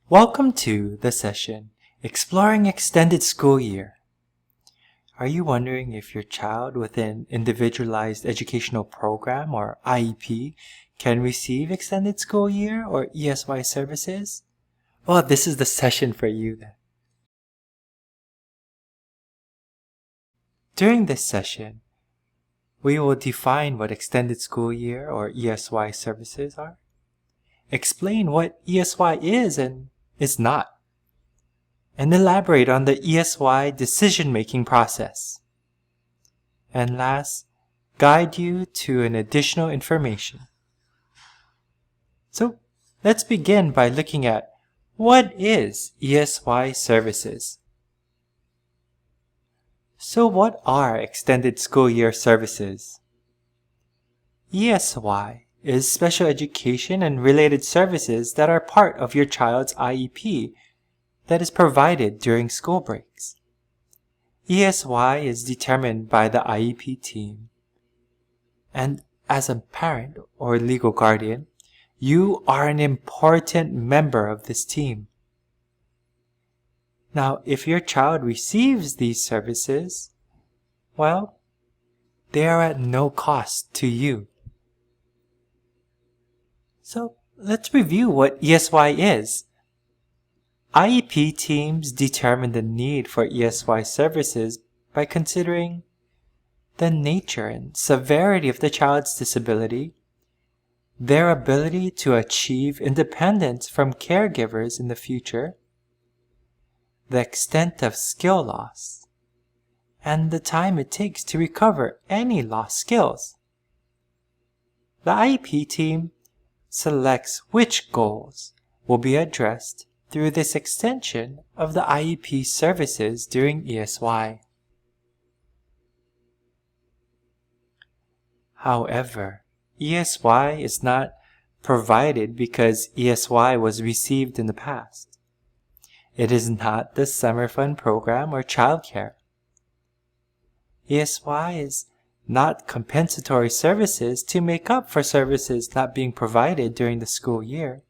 Welcome to the session, Exploring Extended School Year. Are you wondering if your child with an Individualized Educational Program or IEP can receive Extended School Year or ESY services? Well, this is the session for you then. During this session, we will define what Extended School Year or ESY services are, explain what ESY is and is not, and elaborate on the ESY decision-making process. And last, guide you to an additional information. So let's begin by looking at what is ESY services. So what are Extended School Year services? ESY is special education and related services that are part of your child's IEP that is provided during school breaks. ESY is determined by the IEP team. And as a parent or legal guardian, you are an important member of this team. Now, if your child receives these services, well, they are at no cost to you. So, let's review what ESY is. IEP teams determine the need for ESY services by considering the nature and severity of the child's disability, their ability to achieve independence from caregivers in the future, the extent of skill loss, and the time it takes to recover any lost skills. The IEP team selects which goals will be addressed through this extension of the IEP services during ESY. However, ESY is not provided because ESY was received in the past. It is not the summer fund program or childcare. ESY is not compensatory services to make up for services not being provided during the school year.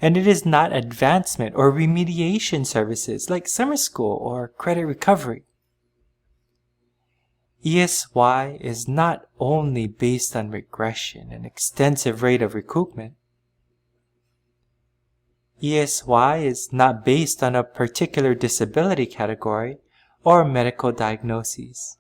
And it is not advancement or remediation services like summer school or credit recovery. ESY is not only based on regression and extensive rate of recoupment. ESY is not based on a particular disability category or medical diagnoses.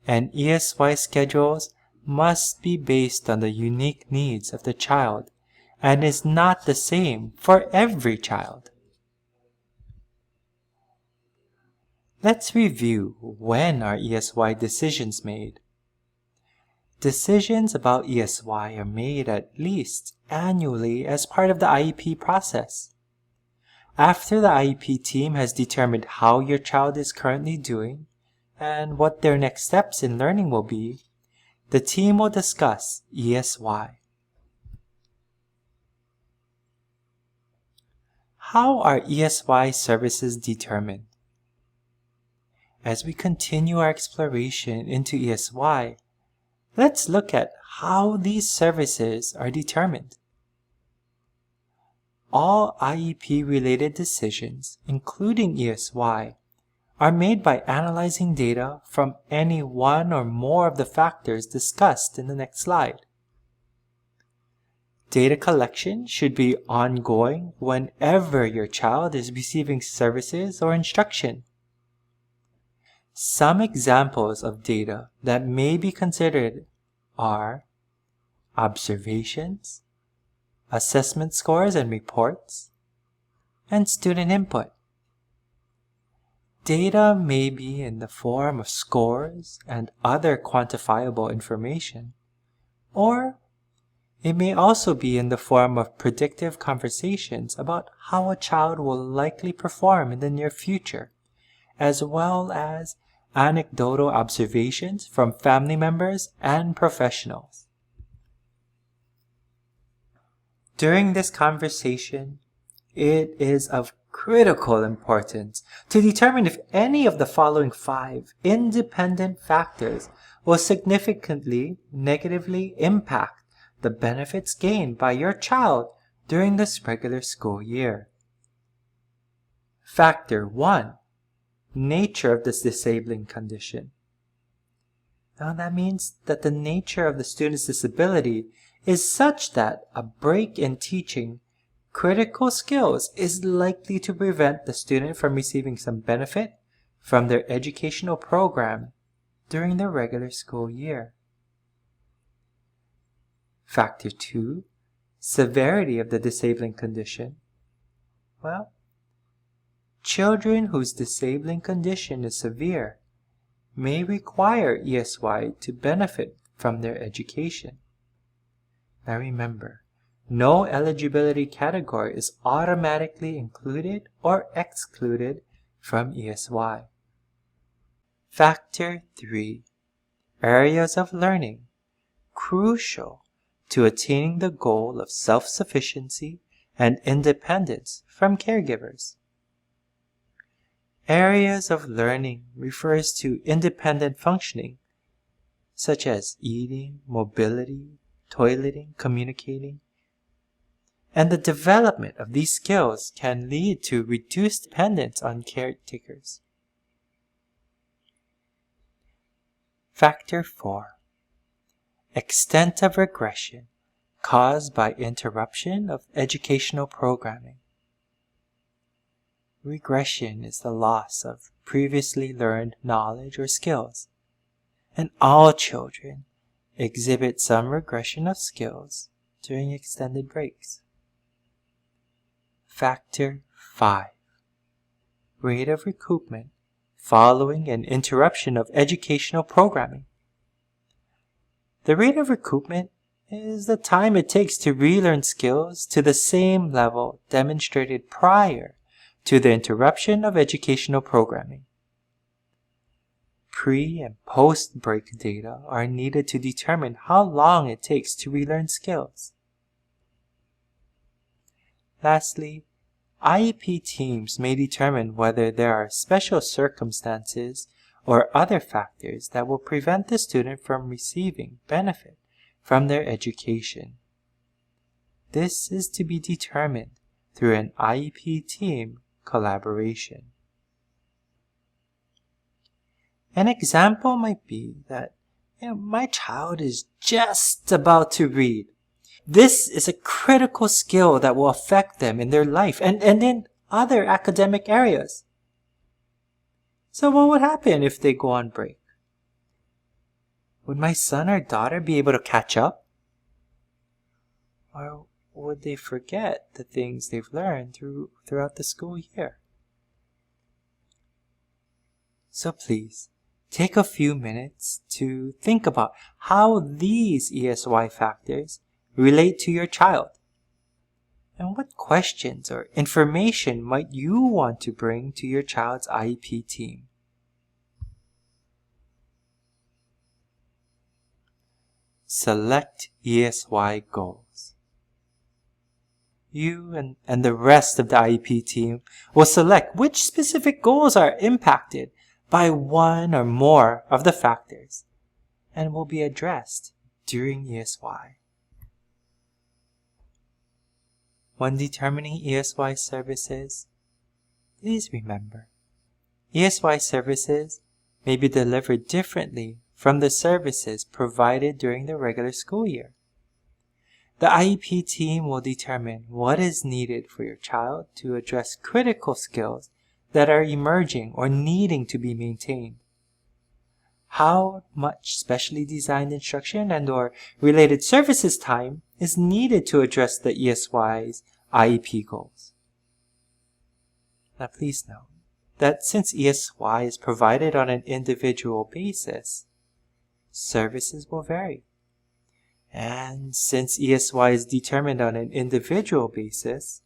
And ESY schedules must be based on the unique needs of the child and is not the same for every child. Let's review when are ESY decisions made. Decisions about ESY are made at least annually as part of the IEP process. After the IEP team has determined how your child is currently doing and what their next steps in learning will be, the team will discuss ESY. How are ESY services determined? As we continue our exploration into ESY, let's look at how these services are determined. All IEP-related decisions, including ESY, are made by analyzing data from any one or more of the factors discussed in the next slide. Data collection should be ongoing whenever your child is receiving services or instruction. Some examples of data that may be considered are observations, assessment scores and reports, and student input. Data may be in the form of scores and other quantifiable information, or it may also be in the form of predictive conversations about how a child will likely perform in the near future, as well as anecdotal observations from family members and professionals. During this conversation, it is of critical importance to determine if any of the following 5 independent factors will significantly negatively impact the benefits gained by your child during this regular school year. Factor 1. Nature of this disabling condition. Now that means that the nature of the student's disability is such that a break in teaching critical skills is likely to prevent the student from receiving some benefit from their educational program during the regular school year. Factor 2. Severity of the disabling condition. Well, children whose disabling condition is severe may require ESY to benefit from their education. Now remember, no eligibility category is automatically included or excluded from ESY. Factor 3. Areas of learning crucial to attaining the goal of self-sufficiency and independence from caregivers. Areas of learning refers to independent functioning, such as eating, mobility, toileting, communicating. And the development of these skills can lead to reduced dependence on caretakers. Factor 4. Extent of regression caused by interruption of educational programming. Regression is the loss of previously learned knowledge or skills, and all children exhibit some regression of skills during extended breaks. Factor 5. Rate of recoupment following an interruption of educational programming. The rate of recoupment is the time it takes to relearn skills to the same level demonstrated prior to the interruption of educational programming. Pre- and post-break data are needed to determine how long it takes to relearn skills. Lastly, IEP teams may determine whether there are special circumstances or other factors that will prevent the student from receiving benefit from their education. This is to be determined through an IEP team collaboration. An example might be that my child is just about to read. This is a critical skill that will affect them in their life and in other academic areas. So what would happen if they go on break? Would my son or daughter be able to catch up? Or would they forget the things they've learned throughout the school year? So please, take a few minutes to think about how these ESY factors relate to your child. And what questions or information might you want to bring to your child's IEP team? Select ESY goals. You and the rest of the IEP team will select which specific goals are impacted by one or more of the factors and will be addressed during ESY. When determining ESY services, please remember, ESY services may be delivered differently from the services provided during the regular school year. The IEP team will determine what is needed for your child to address critical skills that are emerging or needing to be maintained. How much specially designed instruction and/or related services time is needed to address the ESY's IEP goals. Now please note that since ESY is provided on an individual basis, services will vary. And since ESY is determined on an individual basis,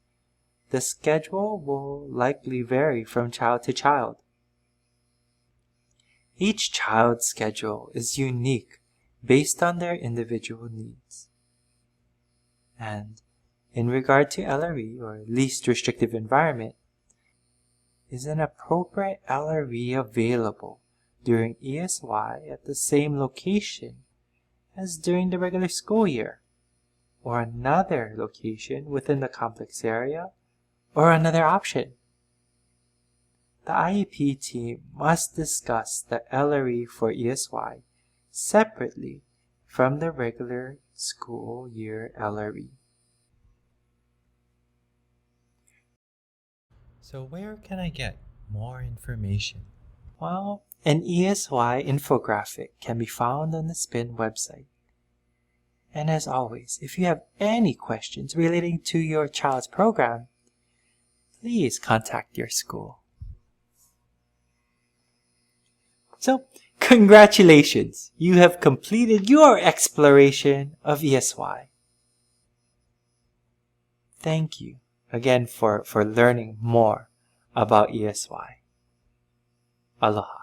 the schedule will likely vary from child to child. Each child's schedule is unique based on their individual needs. And in regard to LRE, or least restrictive environment, is an appropriate LRE available during ESY at the same location as during the regular school year? or another location within the complex area, or another option. The IEP team must discuss the LRE for ESY separately from the regular school year LRE. So where can I get more information? Well, an ESY infographic can be found on the SPIN website. And as always, if you have any questions relating to your child's program, please contact your school. So, congratulations! You have completed your exploration of ESY. Thank you again for learning more about ESY. Aloha.